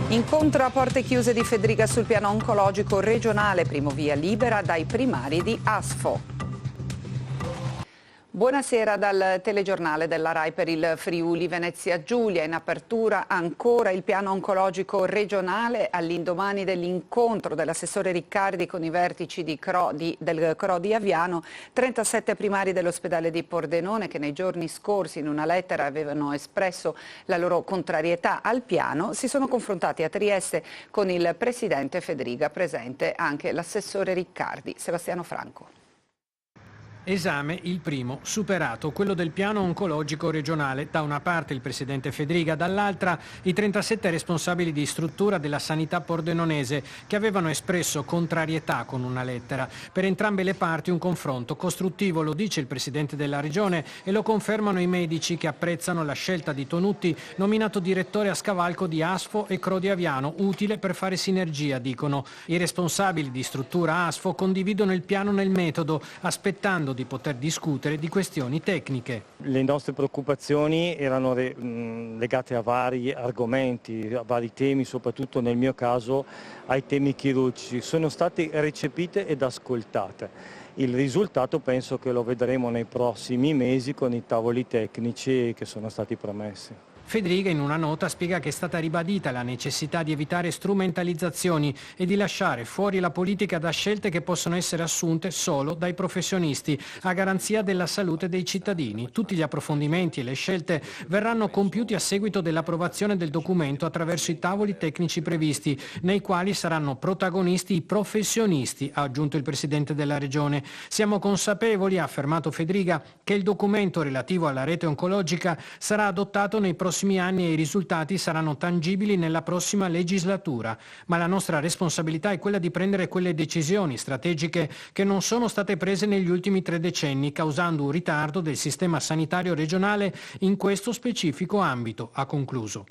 Incontro a porte chiuse di Fedriga sul piano oncologico regionale, primo via libera dai primari di ASFO. Buonasera dal telegiornale della RAI per il Friuli Venezia Giulia. In apertura ancora il piano oncologico regionale all'indomani dell'incontro dell'assessore Riccardi con i vertici del CRO di Aviano. 37 primari dell'ospedale di Pordenone che nei giorni scorsi in una lettera avevano espresso la loro contrarietà al piano si sono confrontati a Trieste con il presidente Fedriga, presente anche l'assessore Riccardi. Sebastiano Franco. Esame il primo, superato, quello del piano oncologico regionale. Da una parte il presidente Fedriga, dall'altra i 37 responsabili di struttura della sanità pordenonese che avevano espresso contrarietà con una lettera. Per entrambe le parti un confronto costruttivo, lo dice il presidente della regione e lo confermano i medici che apprezzano la scelta di Tonutti, nominato direttore a scavalco di ASFO e CRO di Aviano, utile per fare sinergia, dicono. I responsabili di struttura ASFO condividono il piano nel metodo, aspettando di poter discutere di questioni tecniche. Le nostre preoccupazioni erano legate a vari argomenti, a vari temi, soprattutto nel mio caso ai temi chirurgici. Sono state recepite ed ascoltate. Il risultato penso che lo vedremo nei prossimi mesi con i tavoli tecnici che sono stati promessi. Fedriga in una nota spiega che è stata ribadita la necessità di evitare strumentalizzazioni e di lasciare fuori la politica da scelte che possono essere assunte solo dai professionisti, a garanzia della salute dei cittadini. Tutti gli approfondimenti e le scelte verranno compiuti a seguito dell'approvazione del documento attraverso i tavoli tecnici previsti, nei quali saranno protagonisti i professionisti, ha aggiunto il presidente della regione. Siamo consapevoli, ha affermato Fedriga, che il documento relativo alla rete oncologica sarà adottato nei prossimi anni e i risultati saranno tangibili nella prossima legislatura. Ma la nostra responsabilità è quella di prendere quelle decisioni strategiche che non sono state prese negli ultimi 3 decenni, causando un ritardo del sistema sanitario regionale in questo specifico ambito, ha concluso.